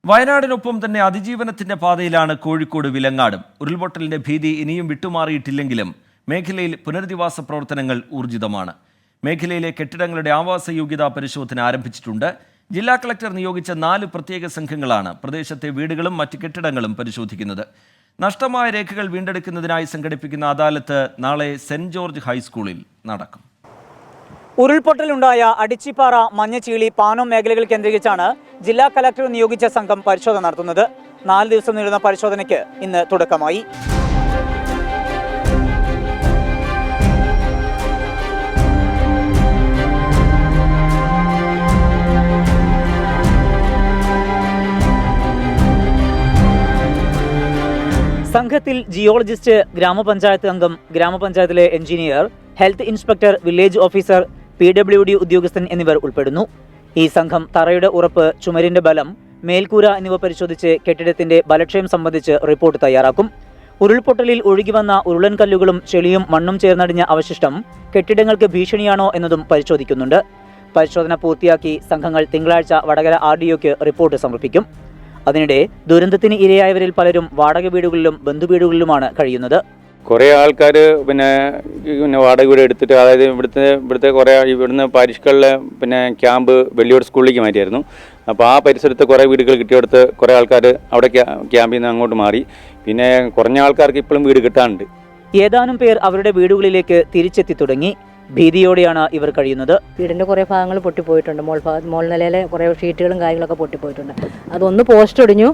വയനാടിനൊപ്പം തന്നെ അതിജീവനത്തിന്റെ പാതയിലാണ് കോഴിക്കോട് വിലങ്ങാടും. ഉരുൾപൊട്ടലിന്റെ ഭീതി ഇനിയും വിട്ടുമാറിയിട്ടില്ലെങ്കിലും മേഖലയിൽ പുനരധിവാസ പ്രവർത്തനങ്ങൾ ഊർജിതമാണ്. മേഖലയിലെ കെട്ടിടങ്ങളുടെ ആവാസയോഗ്യതാ പരിശോധന ആരംഭിച്ചിട്ടുണ്ട്. ജില്ലാ കളക്ടർ നിയോഗിച്ച 4 പ്രത്യേക സംഘങ്ങളാണ് പ്രദേശത്തെ വീടുകളും മറ്റ് കെട്ടിടങ്ങളും പരിശോധിക്കുന്നത്. നഷ്ടമായ രേഖകൾ വീണ്ടെടുക്കുന്നതിനായി സംഘടിപ്പിക്കുന്ന അദാലത്ത് നാളെ സെന്റ് ജോർജ് ഹൈസ്കൂളിൽ നടക്കും. ഉരുൾപൊട്ടലുണ്ടായ അടിച്ചിപ്പാറ, മഞ്ഞച്ചീളി, പാനം മേഖലകൾ കേന്ദ്രീകരിച്ചാണ് ജില്ലാ കലക്ടർ നിയോഗിച്ച സംഘം പരിശോധന നടത്തുന്നത്. 4 ദിവസം നീളുന്ന പരിശോധനയ്ക്ക് ഇന്ന് തുടക്കമായി. സംഘത്തിൽ ജിയോളജിസ്റ്റ്, ഗ്രാമപഞ്ചായത്ത് അംഗം, ഗ്രാമപഞ്ചായത്തിലെ engineer, health inspector, village officer, PWD ഉദ്യോഗസ്ഥൻ എന്നിവർ ഉൾപ്പെടുന്നു. ഈ സംഘം തറയുടെ ഉറപ്പ്, ചുമരിന്റെ ബലം, മേൽക്കൂര എന്നിവ പരിശോധിച്ച് കെട്ടിടത്തിന്റെ ബലക്ഷയം സംബന്ധിച്ച് റിപ്പോർട്ട് തയ്യാറാക്കും. ഉരുൾപൊട്ടലിൽ ഒഴുകിവന്ന ഉരുളൻ കല്ലുകളും ചെളിയും മണ്ണും ചേർന്നടിഞ്ഞ അവശിഷ്ടം കെട്ടിടങ്ങൾക്ക് ഭീഷണിയാണോ എന്നതും പരിശോധിക്കുന്നുണ്ട്. പരിശോധന പൂർത്തിയാക്കി സംഘങ്ങൾ തിങ്കളാഴ്ച വടകര RDOക്ക് റിപ്പോർട്ട് സമർപ്പിക്കും. അതിനിടെ ദുരന്തത്തിന് ഇരയായവരിൽ പലരും വാടക വീടുകളിലും ബന്ധുവീടുകളിലുമാണ് കഴിയുന്നത്. കുറേ ആൾക്കാർ പിന്നെ വാടക വീട് എടുത്തിട്ട്, അതായത് ഇവിടുത്തെ കുറേ ഇവിടുന്ന് പാരിഷ്കളിലെ ക്യാമ്പ് വെള്ളിയോട് സ്കൂളിലേക്ക് മാറ്റിയായിരുന്നു. അപ്പോൾ ആ പരിസരത്ത് കുറേ വീടുകൾ കിട്ടിയെടുത്ത് കുറേ ആൾക്കാർ അവിടെ ക്യാമ്പിൽ നിന്ന് അങ്ങോട്ട് മാറി. പിന്നെ കുറഞ്ഞ ആൾക്കാർക്ക് ഇപ്പോഴും വീട് കിട്ടാനുണ്ട്. ഏതാനും പേർ അവരുടെ വീടുകളിലേക്ക് തിരിച്ചെത്തി തുടങ്ങി. ഭീതിയോടെയാണ് ഇവർ കഴിയുന്നത്. വീടിൻ്റെ കുറേ ഭാഗങ്ങൾ പൊട്ടിപ്പോയിട്ടുണ്ട്. മോൾ നിലയിലെ കുറേ ഷീറ്റുകളും കാര്യങ്ങളൊക്കെ പൊട്ടിപ്പോയിട്ടുണ്ട്. അതൊന്ന് പോസ്റ്റ് ഒടിഞ്ഞു,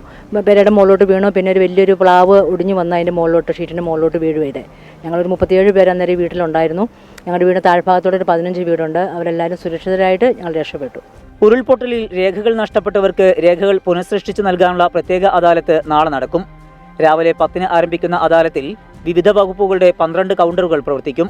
പെരയുടെ മുകളിലോട്ട് വീണു. പിന്നെ ഒരു വലിയൊരു പ്ലാവ് ഒടിഞ്ഞു വന്ന് അതിൻ്റെ മുകളിലോട്ട്, ഷീറ്റിൻ്റെ മുകളിലോട്ട് വീഴുവയുടെ. ഞങ്ങളൊരു 37 പേര് അന്നേരം വീട്ടിലുണ്ടായിരുന്നു. ഞങ്ങളുടെ വീട് താഴ്ഭാഗത്തോടെ ഒരു 15 വീടുണ്ട്. അവരെല്ലാവരും സുരക്ഷിതരായിട്ട് ഞങ്ങൾ രക്ഷപ്പെട്ടു. ഉരുൾപൊട്ടലിൽ രേഖകൾ നഷ്ടപ്പെട്ടവർക്ക് രേഖകൾ പുനഃസൃഷ്ടിച്ചു നൽകാനുള്ള പ്രത്യേക അദാലത്ത് നാളെ നടക്കും. രാവിലെ 10-ന് ആരംഭിക്കുന്ന അദാലത്തിൽ വിവിധ വകുപ്പുകളുടെ 12 കൗണ്ടറുകൾ പ്രവർത്തിക്കും.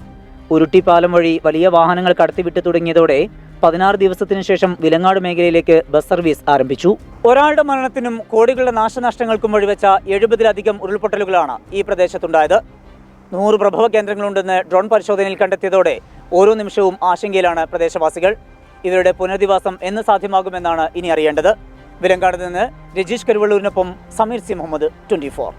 ഉരുട്ടിപ്പാലം വഴി വലിയ വാഹനങ്ങൾ കടത്തിവിട്ട് തുടങ്ങിയതോടെ 16 ദിവസത്തിനു ശേഷം വിലങ്ങാട് മേഖലയിലേക്ക് ബസ് സർവീസ് ആരംഭിച്ചു. ഒരാളുടെ മരണത്തിനും കോടികളുടെ നാശനഷ്ടങ്ങൾക്കും വഴിവെച്ച 70-ലധികം ഉരുൾപൊട്ടലുകളാണ് ഈ പ്രദേശത്തുണ്ടായത്. 100 പ്രഭവ കേന്ദ്രങ്ങളുണ്ടെന്ന് ഡ്രോൺ പരിശോധനയിൽ കണ്ടെത്തിയതോടെ ഓരോ നിമിഷവും ആശങ്കയിലാണ് പ്രദേശവാസികൾ. ഇവരുടെ പുനരധിവാസം എന്ന് സാധ്യമാകുമെന്നാണ് ഇനി അറിയേണ്ടത്. വിലങ്ങാട് നിന്ന് രജീഷ് കരുവള്ളൂരിനൊപ്പം സമീർ സി മുഹമ്മദ്, 24.